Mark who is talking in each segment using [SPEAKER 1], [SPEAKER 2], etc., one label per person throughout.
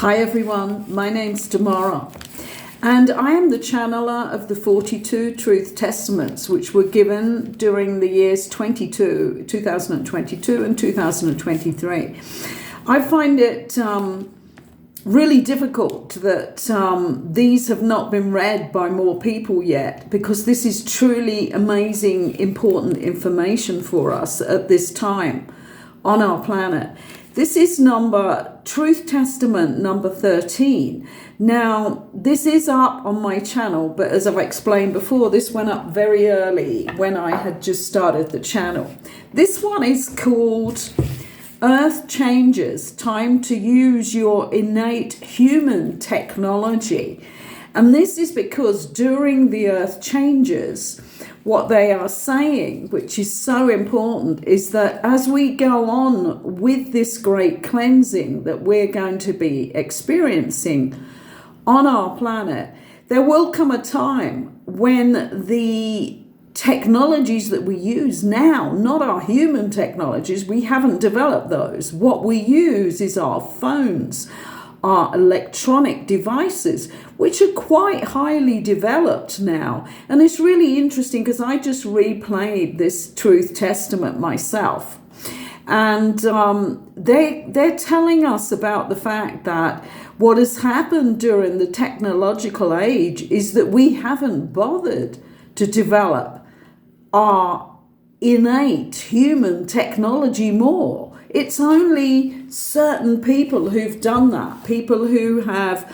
[SPEAKER 1] Hi everyone, my name's Tamara, and I am the channeler of the 42 Truth Testaments which were given during the years 2022 and 2023. I find it really difficult that these have not been read by more people yet, because this is truly amazing, important information for us at this time on our planet. This is Truth Testament number 13. Now, this is up on my channel, but as I've explained before, this went up very early when I had just started the channel. This one is called Earth Changes, Time to Use Your Innate Human Technology. And this is because during the Earth changes, what they are saying, which is so important, is that as we go on with this great cleansing that we're going to be experiencing on our planet, there will come a time when the technologies that we use now, not our human technologies, we haven't developed those. What we use is our phones, our electronic devices, which are quite highly developed now. And it's really interesting because I just replayed this Truth Testament myself. And they're telling us about the fact that what has happened during the technological age is that we haven't bothered to develop our innate human technology more. It's only certain people who've done that, people who have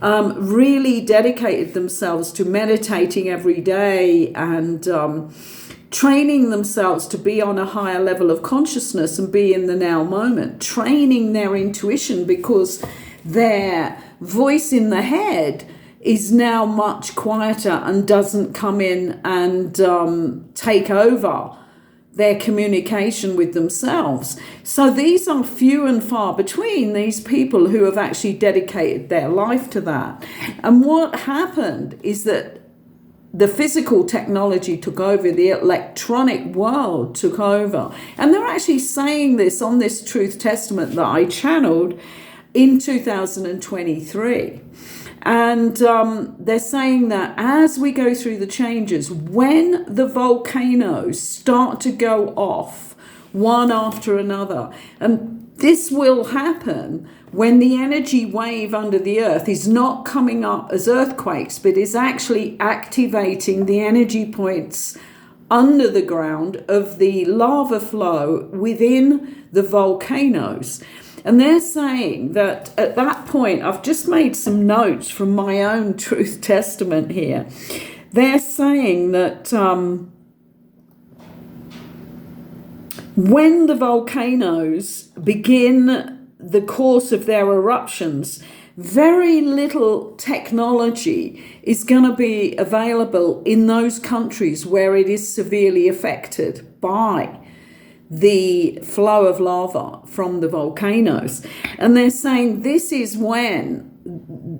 [SPEAKER 1] really dedicated themselves to meditating every day and training themselves to be on a higher level of consciousness and be in the now moment, training their intuition, because their voice in the head is now much quieter and doesn't come in and take over their communication with themselves. So these are few and far between, these people who have actually dedicated their life to that. And what happened is that the physical technology took over, the electronic world took over. And they're actually saying this on this Truth Testament that I channeled in 2023. And they're saying that as we go through the changes, when the volcanoes start to go off one after another, and this will happen when the energy wave under the earth is not coming up as earthquakes, but is actually activating the energy points under the ground of the lava flow within the volcanoes. And they're saying that at that point, I've just made some notes from my own Truth Testament here. They're saying that when the volcanoes begin the course of their eruptions, very little technology is going to be available in those countries where it is severely affected by the flow of lava from the volcanoes. And they're saying this is when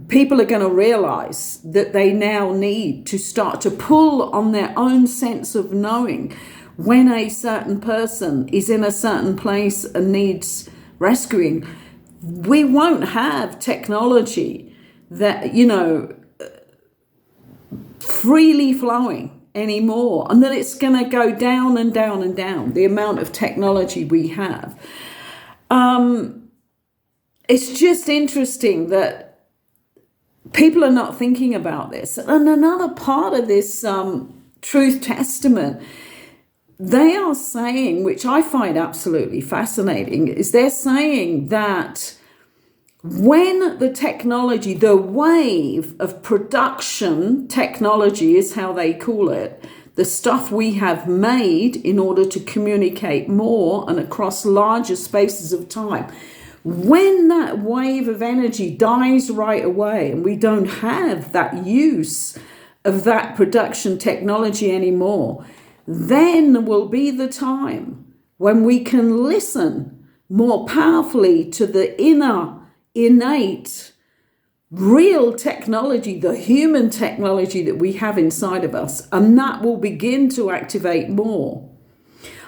[SPEAKER 1] people are going to realize that they now need to start to pull on their own sense of knowing when a certain person is in a certain place and needs rescuing. We won't have technology that, freely flowing anymore, and that it's going to go down and down and down, the amount of technology we have. It's just interesting that people are not thinking about this. And another part of this Truth Testament, they are saying, which I find absolutely fascinating, is they're saying that when the technology, the wave of production technology is how they call it, the stuff we have made in order to communicate more and across larger spaces of time, when that wave of energy dies right away and we don't have that use of that production technology anymore, then will be the time when we can listen more powerfully to the inner innate real technology, the human technology that we have inside of us, and that will begin to activate more.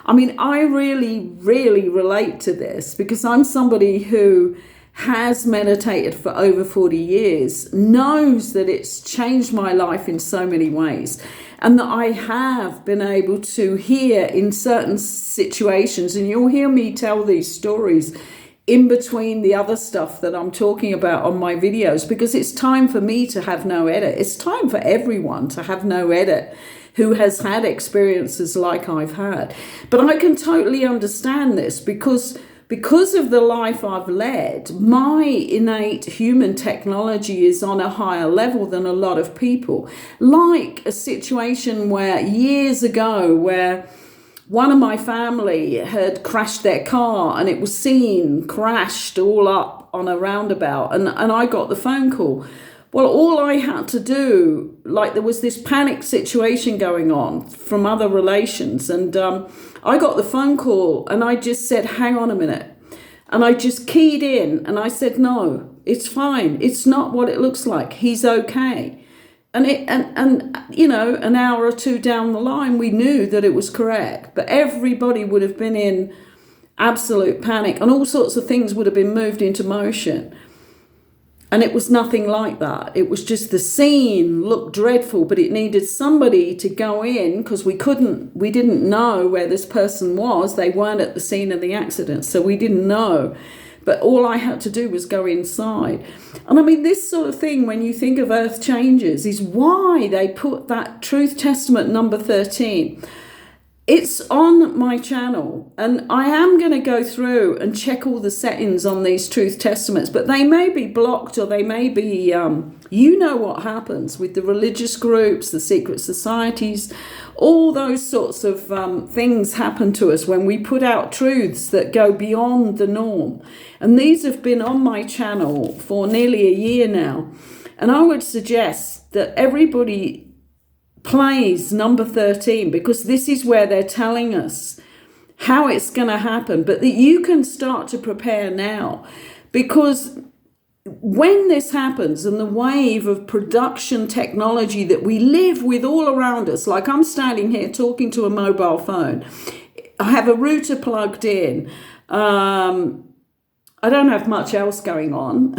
[SPEAKER 1] I mean, I really relate to this because I'm somebody who has meditated for over 40 years knows that it's changed my life in so many ways, and that I have been able to hear in certain situations, and you'll hear me tell these stories in between the other stuff that I'm talking about on my videos, because it's time for me to have no edit. It's time for everyone to have no edit who has had experiences like I've had. But I can totally understand this because of the life I've led. My innate human technology is on a higher level than a lot of people. Like a situation where years ago, where one of my family had crashed their car and it was seen crashed all up on a roundabout, and I got the phone call. Well, all I had to do, like there was this panic situation going on from other relations, and I got the phone call and I just said, hang on a minute. And I just keyed in and I said, no, it's fine. It's not what it looks like. He's okay. And you know, an hour or two down the line, we knew that it was correct. But everybody would have been in absolute panic, and all sorts of things would have been moved into motion. And it was nothing like that. It was just the scene looked dreadful, but it needed somebody to go in, because we didn't know where this person was. They weren't at the scene of the accident, so we didn't know. But all I had to do was go inside. And I mean, this sort of thing, when you think of earth changes, is why they put that Truth Testament No.13. It's on my channel, and I am going to go through and check all the settings on these Truth Testaments, but they may be blocked, or they may be, you know what happens with the religious groups, the secret societies, all those sorts of things happen to us when we put out truths that go beyond the norm. And these have been on my channel for nearly a year now. And I would suggest that everybody plays No.13, because this is where they're telling us how it's going to happen, but that you can start to prepare now. Because when this happens, and the wave of production technology that we live with all around us, like I'm standing here talking to a mobile phone, I have a router plugged in, I don't have much else going on,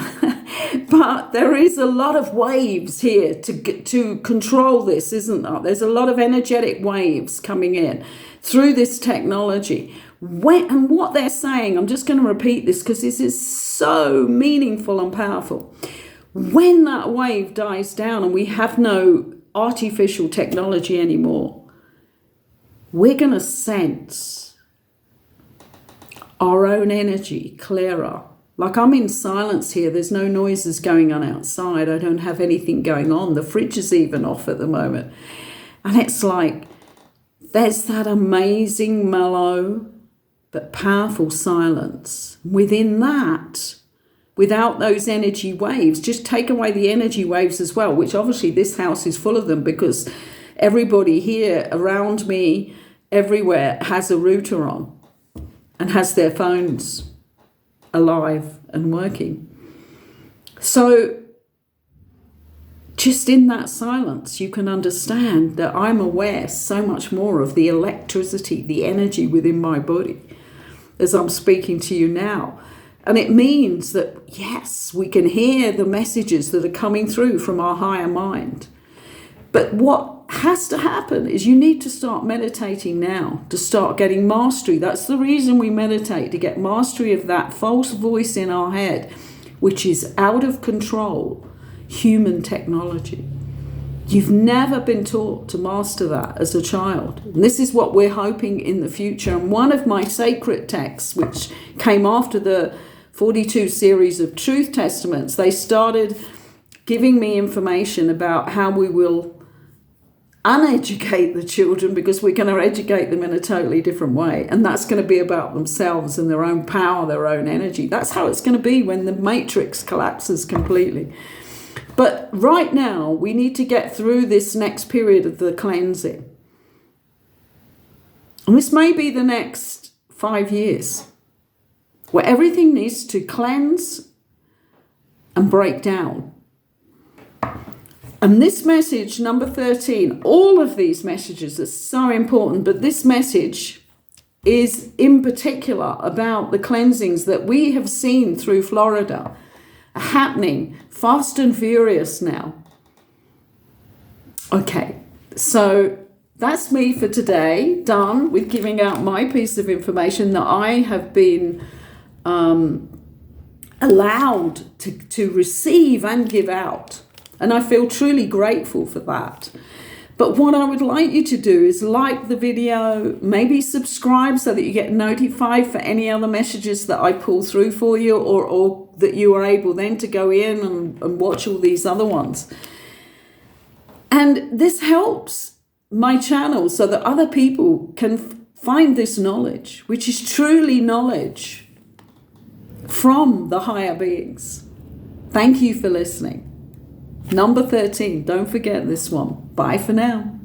[SPEAKER 1] but there is a lot of waves here to control this, isn't there? There's a lot of energetic waves coming in through this technology. And what they're saying, I'm just going to repeat this because this is so meaningful and powerful. When that wave dies down and we have no artificial technology anymore, we're going to sense our own energy clearer. Like, I'm in silence here. There's no noises going on outside. I don't have anything going on. The fridge is even off at the moment. And it's like, there's that amazing, mellow, but powerful silence. Within that, without those energy waves, just take away the energy waves as well, which obviously this house is full of them, because everybody here around me, everywhere, has a router on and has their phones alive and working. So just in that silence, you can understand that I'm aware so much more of the electricity, the energy within my body as I'm speaking to you now. And it means that, yes, we can hear the messages that are coming through from our higher mind. But what has to happen is you need to start meditating now, to start getting mastery. That's the reason we meditate, to get mastery of that false voice in our head, which is out of control, human technology. You've never been taught to master that as a child. And this is what we're hoping in the future. And one of my sacred texts, which came after the 42 series of Truth Testaments, they started giving me information about how we will uneducate the children, because we're going to educate them in a totally different way. And that's going to be about themselves and their own power, their own energy. That's how it's going to be when the matrix collapses completely. But right now, we need to get through this next period of the cleansing. And this may be the next 5 years, where everything needs to cleanse and break down. And this message, No.13, all of these messages are so important, but this message is in particular about the cleansings that we have seen through Florida happening fast and furious now. Okay, so that's me for today, done with giving out my piece of information that I have been allowed to receive and give out. And I feel truly grateful for that. But what I would like you to do is like the video, maybe subscribe so that you get notified for any other messages that I pull through for you, or that you are able then to go in and watch all these other ones. And this helps my channel so that other people can find this knowledge, which is truly knowledge from the higher beings. Thank you for listening. Number 13, don't forget this one. Bye for now.